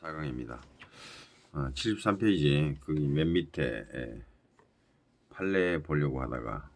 4강입니다. 73페이지 거기 맨 밑에 판례 보려고 하다가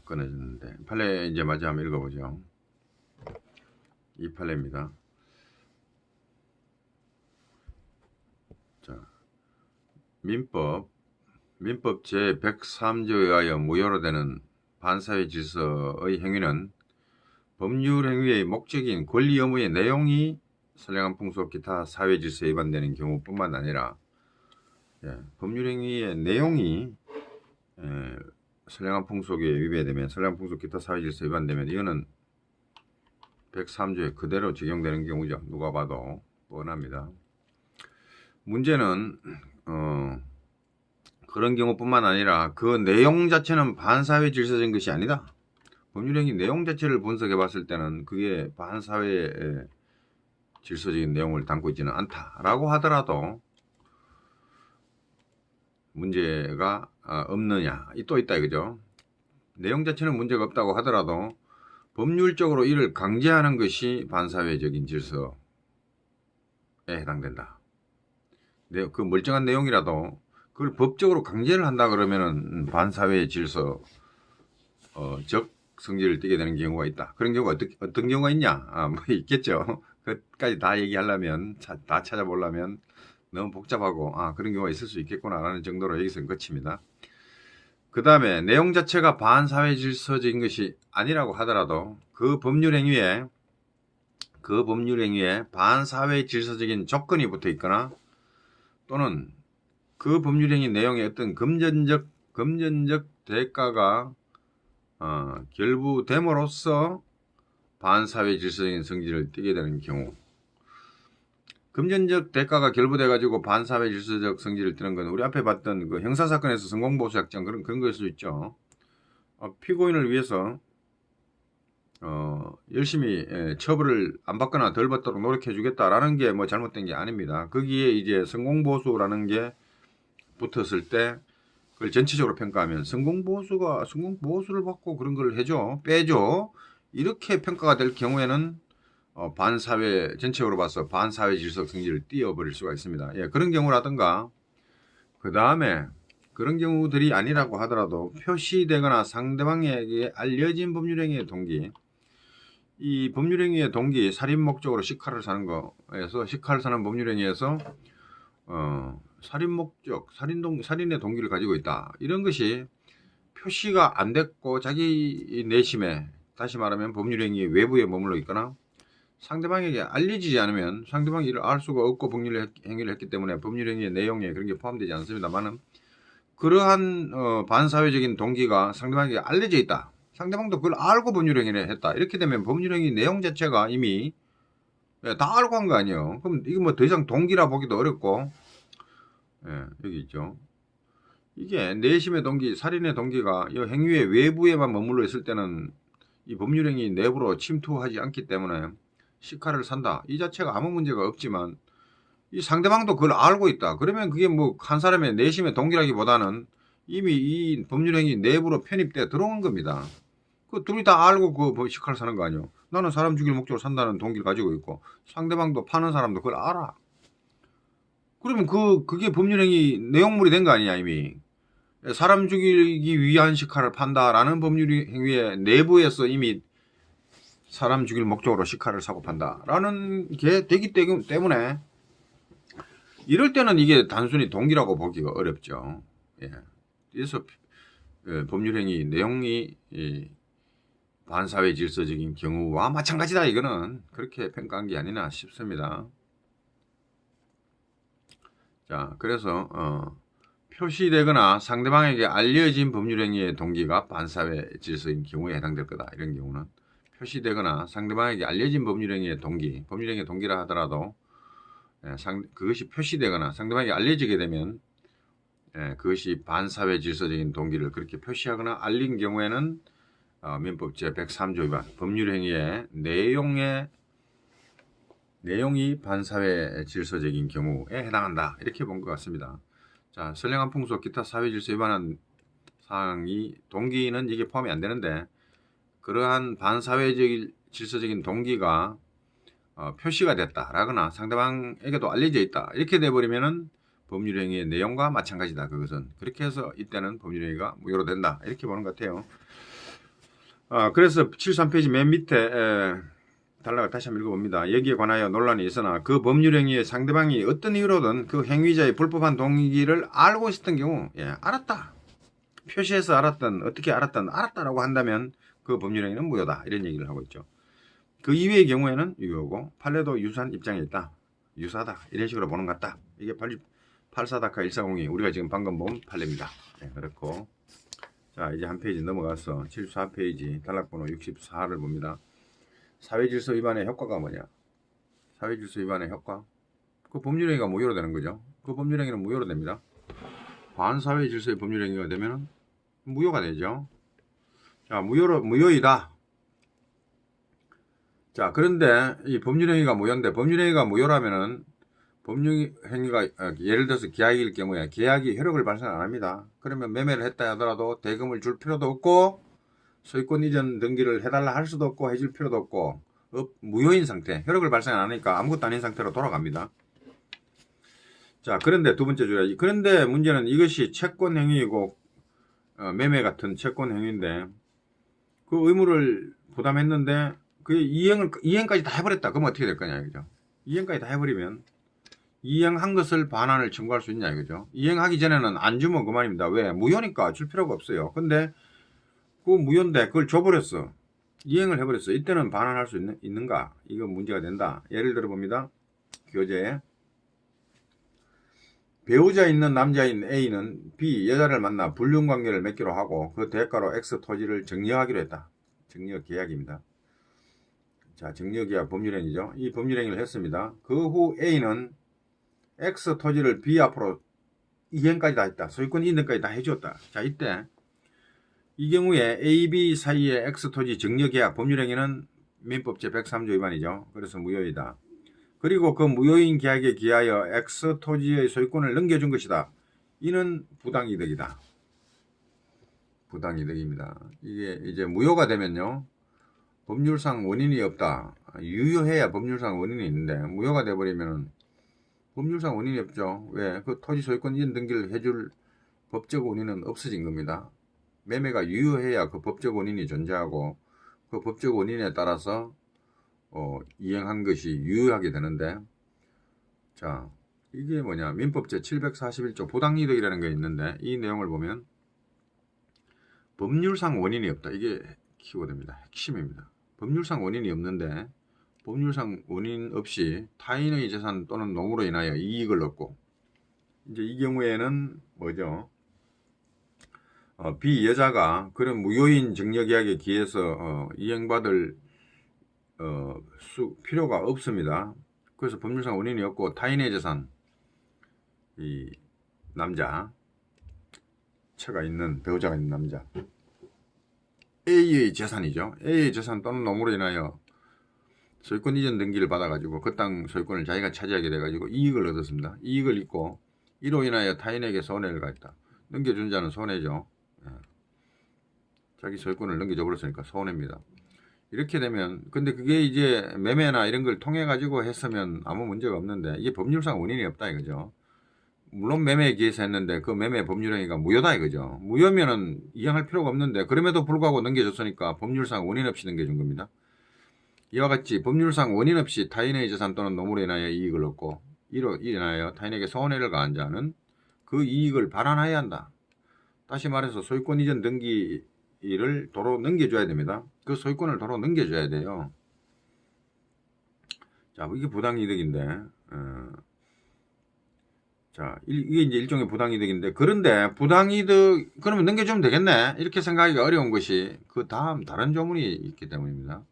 꺼내졌는데, 판례 이제 마저 한번 읽어보죠. 이 판례입니다. 자, 민법 제103조에 의하여 무효로 되는 반사회 질서의 행위는 법률 행위의 목적인 권리 의무의 내용이 선량한 풍속 기타 사회 질서에 위반되는 경우뿐만 아니라, 법률 행위의 내용이 선량한 풍속에 위배되면, 선량한 풍속 기타 사회 질서에 위반되면 이거는 103조에 그대로 적용되는 경우죠. 누가 봐도 뻔합니다. 문제는 그런 경우뿐만 아니라 그 내용 자체는 반사회 질서적인 것이 아니다. 법률행위 내용 자체를 분석해 봤을 때는 그게 반사회 질서적인 내용을 담고 있지는 않다라고 하더라도 문제가 없느냐, 또 있다 이거죠. 내용 자체는 문제가 없다고 하더라도 법률적으로 이를 강제하는 것이 반사회적인 질서에 해당된다. 그 멀쩡한 내용이라도 그걸 법적으로 강제를 한다 그러면은 반사회 질서 적 성질을 띠게 되는 경우가 있다. 그런 경우가 어떤 경우가 있냐? 뭐 있겠죠. 그까지 다 얘기하려면, 다 찾아보려면 너무 복잡하고, 그런 경우가 있을 수 있겠구나라는 정도로 여기서 끝입니다. 그 다음에 내용 자체가 반사회 질서적인 것이 아니라고 하더라도 그 법률 행위에 반사회 질서적인 조건이 붙어 있거나, 또는 그 법률 행위 내용에 어떤 금전적 대가가 결부됨으로써 반사회 질서적인 성질을 띠게 되는 경우, 금전적 대가가 결부돼 가지고 반사회 질서적 성질을 띠는 건 우리 앞에 봤던 그 형사사건에서 성공보수약정 그런 걸 수 있죠. 피고인을 위해서 열심히 처벌을 안 받거나 덜 받도록 노력해 주겠다라는 게 뭐 잘못된 게 아닙니다. 거기에 이제 성공보수라는 게 붙었을 때 그걸 전체적으로 평가하면 성공보수를 받고 그런 걸 해줘, 빼줘, 이렇게 평가가 될 경우에는 반사회, 전체적으로 봐서 반사회 질서 성질을 띄워버릴 수가 있습니다. 그런 경우라든가, 그 다음에 그런 경우들이 아니라고 하더라도 표시되거나 상대방에게 알려진 법률행위의 동기, 이 법률행위의 동기, 살인 목적으로 시칼을 사는 거에서, 시칼을 사는 법률행위에서 살인 목적, 살인의 동기를 가지고 있다, 이런 것이 표시가 안 됐고 자기 내심에, 다시 말하면 법률행위 외부에 머물러 있거나 상대방에게 알려지지 않으면 상대방이 이를 알 수가 없고 법률행위를 했기 때문에 법률행위의 내용에 그런 게 포함되지 않습니다만은, 그러한 반사회적인 동기가 상대방에게 알려져 있다, 상대방도 그걸 알고 법률행위를 했다, 이렇게 되면 법률행위 내용 자체가 이미 다 알고 한 거 아니에요. 그럼 이게 뭐 더 이상 동기라 보기도 어렵고, 여기 있죠. 이게 내심의 동기, 살인의 동기가 이 행위의 외부에만 머물러 있을 때는 이 법률행위 내부로 침투하지 않기 때문에 시칼을 산다, 이 자체가 아무 문제가 없지만, 이 상대방도 그걸 알고 있다 그러면 그게 뭐 한 사람의 내심의 동기라기보다는 이미 이 법률행위 내부로 편입돼 들어온 겁니다. 그 둘이 다 알고 그 시칼을 사는 거 아니에요. 나는 사람 죽일 목적으로 산다는 동기를 가지고 있고 상대방도, 파는 사람도 그걸 알아. 그러면 그게 법률행위 내용물이 된 거 아니냐. 이미 사람 죽이기 위한 시칼을 판다라는 법률행위의 내부에서 이미 사람 죽일 목적으로 시칼을 사고 판다라는 게 되기 때문에, 이럴 때는 이게 단순히 동기라고 보기가 어렵죠. 그래서 법률행위 내용이 반사회 질서적인 경우와 마찬가지다, 이거는 그렇게 평가한 게 아니나 싶습니다. 자, 그래서 표시되거나 상대방에게 알려진 법률행위의 동기가 반사회 질서인 경우에 해당될 거다, 이런 경우는 표시되거나 상대방에게 알려진 법률행위의 동기, 법률행위의 동기라 하더라도 그것이 표시되거나 상대방에게 알려지게 되면 그것이 반사회 질서적인 동기를 그렇게 표시하거나 알린 경우에는 민법 제103조 위반, 법률행위의 내용이 반사회 질서적인 경우에 해당한다, 이렇게 본 것 같습니다. 자, 선량한 풍속 기타 사회 질서 위반한 사항이, 동기는 이게 포함이 안 되는데, 그러한 반사회적 질서적인 동기가 표시가 됐다라거나 상대방에게도 알려져 있다. 이렇게 돼버리면은 법률행위의 내용과 마찬가지다. 그것은 그렇게 해서 이때는 법률행위가 무효로 된다. 이렇게 보는 것 같아요. 그래서 73페이지 맨 밑에 달라가 다시 한번 읽어봅니다. 여기에 관하여 논란이 있으나 그 법률행위의 상대방이 어떤 이유로든 그 행위자의 불법한 동기를 알고 있었던 경우, 알았다. 표시해서 알았던, 어떻게 알았던, 알았다라고 한다면 그 법률행위는 무효다. 이런 얘기를 하고 있죠. 그 이외의 경우에는 유효고 판례도 유사한 입장에 있다. 유사하다. 이런 식으로 보는 것 같다. 이게 84-140이 우리가 지금 방금 본 판례입니다. 그렇고 자 이제 한 페이지 넘어가서 74페이지 단락번호 64를 봅니다. 사회질서 위반의 효과가 뭐냐? 사회질서 위반의 효과? 그 법률행위가 무효로 되는 거죠. 그 법률행위는 무효로 됩니다. 반사회질서의 법률행위가 되면 무효가 되죠. 자, 무효이다. 자, 그런데 이 법률행위가 무효인데 법률행위가 무효라면은 법률행위가 예를 들어서 계약일 경우에 계약이 효력을 발생 안 합니다. 그러면 매매를 했다 하더라도 대금을 줄 필요도 없고 소유권 이전 등기를 해달라 할 수도 없고 해줄 필요도 없고 무효인 상태, 효력을 발생 안 하니까 아무것도 아닌 상태로 돌아갑니다. 자, 그런데 두 번째 주의가 그런데 문제는 이것이 채권 행위이고 매매 같은 채권 행위인데 그 의무를 부담했는데 그 이행까지 다 해버렸다. 그러면 어떻게 될 거냐 이거죠. 이행까지 다 해버리면 이행한 것을 반환을 청구할 수 있냐 이거죠. 이행하기 전에는 안 주면 그만입니다. 왜? 무효니까 줄 필요가 없어요. 근데 그 무효인데 그걸 줘버렸어. 이행을 해버렸어. 이때는 반환할 수 있는가? 이거 문제가 된다. 예를 들어 봅니다. 교재에 배우자 있는 남자인 A는 B 여자를 만나 불륜관계를 맺기로 하고 그 대가로 X 토지를 증여하기로 했다. 증여 계약입니다. 자, 증여 계약 법률행위죠. 이 법률행위를 했습니다. 그 후 A는 X 토지를 B 앞으로 이행까지 다 했다. 소유권 이전까지 다 해줬다. 자, 이때 이 경우에 A, B 사이의 X 토지 증여 계약 법률행위는 민법 제103조 위반이죠. 그래서 무효이다. 그리고 그 무효인 계약에 기하여 X 토지의 소유권을 넘겨준 것이다. 이는 부당이득이다. 부당이득입니다. 이게 이제 무효가 되면요. 법률상 원인이 없다. 유효해야 법률상 원인이 있는데 무효가 돼버리면 법률상 원인이 없죠. 왜? 그 토지 소유권 이전 등기를 해줄 법적 원인은 없어진 겁니다. 매매가 유효해야 그 법적 원인이 존재하고 그 법적 원인에 따라서 이행한 것이 유효하게 되는데 자 이게 뭐냐 민법 제741조 부당이득이라는 게 있는데 이 내용을 보면 법률상 원인이 없다. 이게 키워드입니다. 핵심입니다. 법률상 원인이 없는데 법률상 원인 없이 타인의 재산 또는 노무로 인하여 이익을 얻고 이제 이 경우에는 뭐죠? B 여자가 그런 무효인 증여계약에 기해서 이행받을 필요가 없습니다. 그래서 법률상 원인이 없고 타인의 재산 이 남자 처가 있는 배우자가 있는 남자 A의 재산이죠. A의 재산 또는 노무로 인하여 소유권 이전 등기를 받아가지고 그 땅 소유권을 자기가 차지하게 돼가지고 이익을 얻었습니다. 이익을 얻고 이로 인하여 타인에게 손해를 가했다. 넘겨준 자는 손해죠. 자기 소유권을 넘겨줘 버렸으니까 손해입니다. 이렇게 되면 근데 그게 이제 매매나 이런 걸 통해 가지고 했으면 아무 문제가 없는데 이게 법률상 원인이 없다 이거죠. 물론 매매에 기해서 했는데 그 매매 법률행위가 무효다 이거죠. 무효면은 이행할 필요가 없는데 그럼에도 불구하고 넘겨줬으니까 법률상 원인 없이 넘겨준 겁니다. 이와 같이 법률상 원인 없이 타인의 재산 또는 노무로 인하여 이익을 얻고 이로 인하여 타인에게 손해를 가한 자는 그 이익을 반환해야 한다. 다시 말해서 소유권 이전 등기를 도로 넘겨줘야 됩니다. 그 소유권을 도로 넘겨줘야 돼요. 자, 이게 부당이득인데 자, 이게 이제 일종의 부당이득인데 그런데 부당이득 그러면 넘겨주면 되겠네 이렇게 생각하기가 어려운 것이 그 다음 다른 조문이 있기 때문입니다.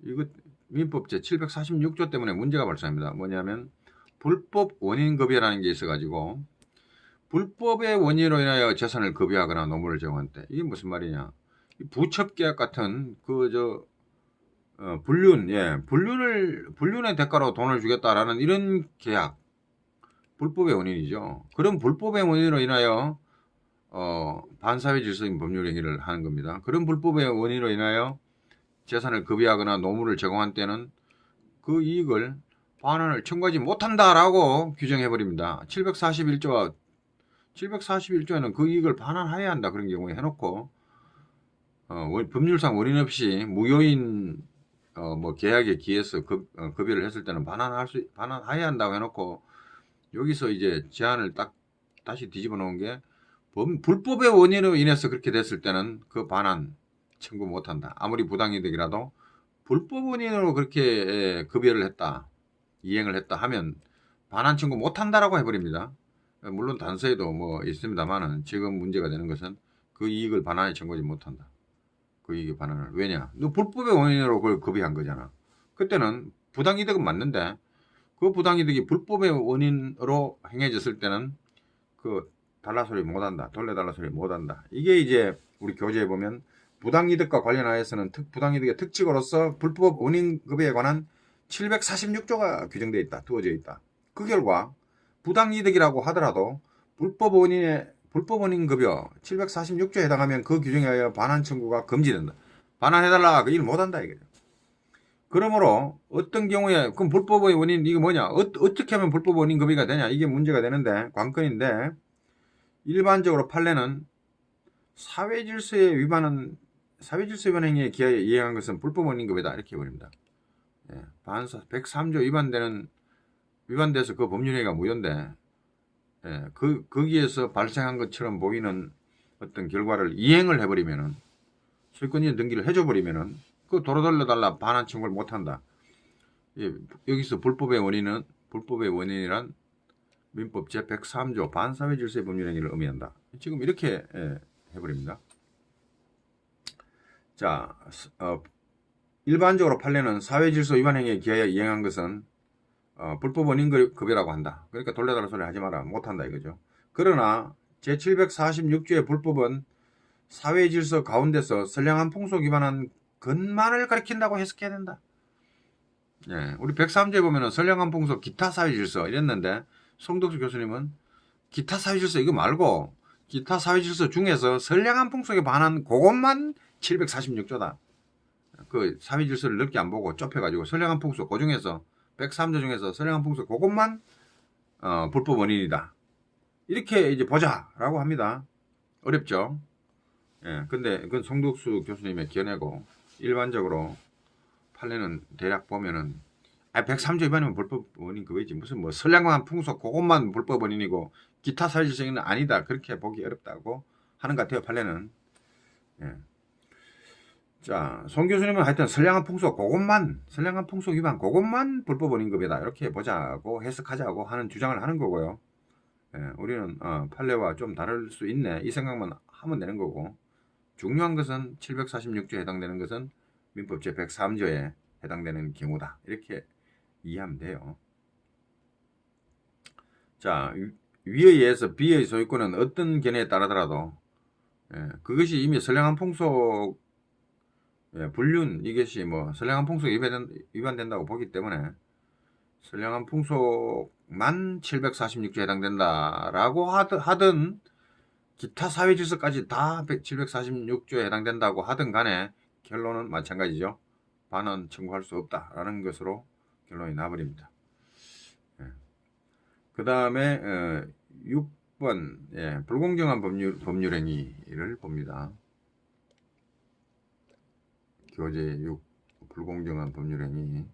이거 민법 제746조 때문에 문제가 발생합니다. 뭐냐면 불법 원인급여라는 게 있어가지고 불법의 원인으로 인하여 재산을 급여하거나 노무를 제공한 때 이게 무슨 말이냐? 부첩계약 같은 불륜의 대가로 돈을 주겠다라는 이런 계약 불법의 원인이죠. 그런 불법의 원인으로 인하여 반사회 질서인 법률 행위를 하는 겁니다. 그런 불법의 원인으로 인하여 재산을 급여하거나 노무를 제공한 때는 그 이익을 반환을 청구하지 못한다라고 규정해버립니다. 741조에는 그 이익을 반환해야 한다 그런 경우에 해놓고 법률상 원인 없이 무효인 뭐 계약에 기해서 급여를 했을 때는 반환해야 한다고 해놓고 여기서 이제 제한을 딱 다시 뒤집어 놓은 게 불법의 원인으로 인해서 그렇게 됐을 때는 그 반환 청구 못한다. 아무리 부당이득이라도 불법 원인으로 그렇게 급여를 했다, 이행을 했다 하면 반환 청구 못한다라고 해버립니다. 물론 단서에도 뭐 있습니다만은 지금 문제가 되는 것은 그 이익을 반환에 청구하지 못한다. 그 이익의 반환을. 왜냐? 너 불법의 원인으로 그걸 급여한 거잖아. 그때는 부당이득은 맞는데 그 부당이득이 불법의 원인으로 행해졌을 때는 그 달라 소리 못한다, 돌려달라 소리 못한다. 이게 이제 우리 교재에 보면 부당이득과 관련하여서는 부당이득의 특칙으로서 불법 원인급여에 관한 746조가 규정되어 있다, 두어져 있다. 그 결과 부당이득이라고 하더라도 불법 원인급여 746조에 해당하면 그 규정에 의하여 반환 청구가 금지된다. 반환해달라, 그 일 못한다 이거죠. 그러므로 어떤 경우에 그럼 불법의 원인 이게 뭐냐? 어떻게 하면 불법 원인 급여가 되냐? 이게 문제가 되는데 관건인데 일반적으로 판례는 사회질서 위반 행위에 기하여 이행한 것은 불법 원인 급여다 이렇게 해버립니다. 예, 반사 103조 위반돼서 그 법률행위가 무효인데 예, 거기에서 발생한 것처럼 보이는 어떤 결과를 이행을 해버리면은 소유권이전 등기를 해줘버리면은 그 도로 돌려달라 반환 청구를 못한다. 예, 여기서 불법의 원인이란 민법 제103조 반사회질서의 법률행위를 의미한다. 지금 이렇게 해버립니다. 자, 일반적으로 판례는 사회질서 위반 행위에 기하여 이행한 것은 불법 원인 급여라고 한다. 그러니까 돌려달라 소리 하지 마라, 못한다 이거죠. 그러나 제746조의 불법은 사회질서 가운데서 선량한 풍속 위반한 것만을 가리킨다고 해석해야 된다. 예, 우리 103조에 보면은 선량한 풍속 기타 사회질서 이랬는데 송덕수 교수님은 기타 사회질서 이거 말고 기타 사회질서 중에서 선량한 풍속에 반한 그것만 746조다. 그 사회질서를 넓게 안 보고 좁혀가지고 선량한 풍속 그 중에서 103조 중에서 선량한 풍속 그것만 불법 원인이다. 이렇게 이제 보자라고 합니다. 어렵죠? 예, 근데 그건 송덕수 교수님의 견해고 일반적으로 판례는 대략 보면은 103조 위반이면 불법 원인 그거지 무슨 뭐 선량한 풍속 그것만 불법 원인이고 기타 사회질서는 아니다 그렇게 보기 어렵다고 하는 것 같아요 판례는. 예. 자, 송 교수님은 하여튼 선량한 풍속 위반 그것만 불법 원인급이다 이렇게 보자고 해석하자고 하는 주장을 하는 거고요. 예, 우리는 판례와 좀 다를 수 있네 이 생각만 하면 되는 거고 중요한 것은 746조에 해당되는 것은 민법 제103조에 해당되는 경우다 이렇게 이해하면 돼요. 자, 위에 의해서 B의 소유권은 어떤 견해에 따르더라도 그것이 이미 선량한 풍속 불륜 이것이 뭐 선량한 풍속에 위반된다고 보기 때문에 선량한 풍속만 746조에 해당된다라고 하든 기타 사회질서까지 다 746조에 해당된다고 하든 간에 결론은 마찬가지죠. 반환 청구할 수 없다라는 것으로 결론이 나버립니다. 그 다음에 6번 불공정한 법률행위를 봅니다. 교재 6 불공정한 법률행위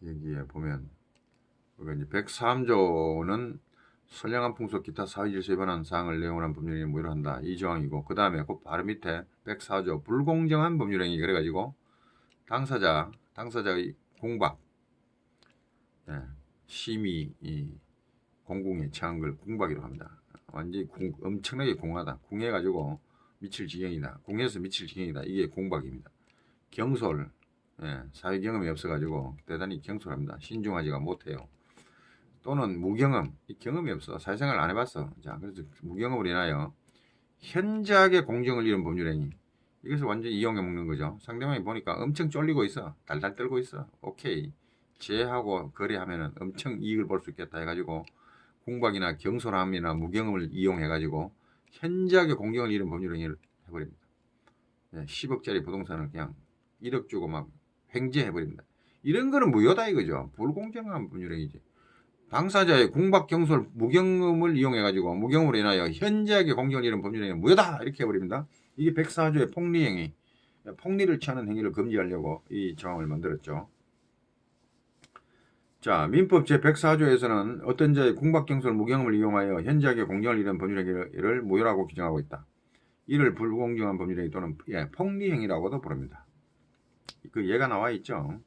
여기에 보면 이제 103조는 선량한 풍속 기타 사회질서 위반한 사항을 내용으로 한 법률행위를 무효로 한다. 이 조항이고 그 다음에 그 바로 밑에 104조 불공정한 법률행위 그래가지고 당사자의 공박 심의 공궁에 처한 걸 공박이라고 합니다. 완전히 엄청나게 공하다. 궁해가지고 미칠 지경이다. 궁해서 미칠 지경이다. 이게 공박입니다. 경솔 사회 경험이 없어가지고 대단히 경솔합니다. 신중하지가 못해요. 또는 무경험, 이 경험이 없어. 사회생활 안 해봤어. 자, 그래서 무경험으로 인하여 현저하게 공정을 잃은 법률행위. 이것을 완전히 이용해 먹는 거죠. 상대방이 보니까 엄청 쫄리고 있어. 달달 떨고 있어. 오케이. 쟤하고 거래하면은 엄청 이익을 볼 수 있겠다 해가지고 공박이나 경솔함이나 무경험을 이용해가지고 현저하게 공정을 잃은 법률행위를 해버립니다. 10억짜리 부동산을 그냥 1억 주고 막 횡재해버립니다. 이런 거는 무효다 이거죠. 불공정한 법률행위지. 당사자의 궁박경솔 무경험을 이용해가지고 무경험으로 인하여 현저하게 공경을 잃은 법률행위는 무효다 이렇게 해버립니다. 이게 104조의 폭리행위, 폭리를 취하는 행위를 금지하려고 이 조항을 만들었죠. 자, 민법 제104조에서는 어떤 자의 궁박경솔 무경험을 이용하여 현저하게 공경을 잃은 법률행위를 무효라고 규정하고 있다. 이를 불공정한 법률행위 또는 폭리행위라고도 부릅니다. 그 예가 나와 있죠.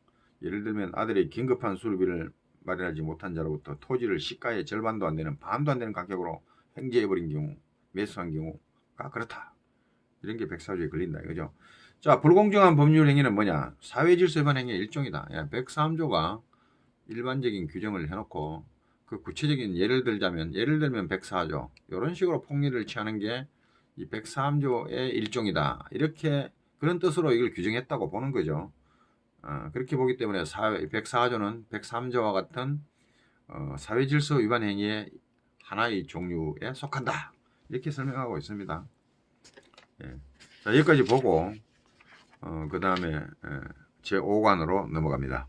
예를 들면 아들이 긴급한 수리비를 마련하지 못한 자로부터 토지를 시가의 절반도 안 되는 반도 안 되는 가격으로 행제해버린 경우, 매수한 경우가 그렇다. 이런 게 104조에 걸린다 이거죠. 자, 불공정한 법률 행위는 뭐냐? 사회질서 위반 행위의 일종이다. 103조가 일반적인 규정을 해놓고 그 구체적인 예를 들면 104조 이런 식으로 폭리를 취하는 게 이 103조의 일종이다. 이렇게 그런 뜻으로 이걸 규정했다고 보는 거죠. 그렇게 보기 때문에 104조는 103조와 같은 사회질서 위반 행위의 하나의 종류에 속한다. 이렇게 설명하고 있습니다. 예. 자, 여기까지 보고 그 다음에 제5관으로 넘어갑니다.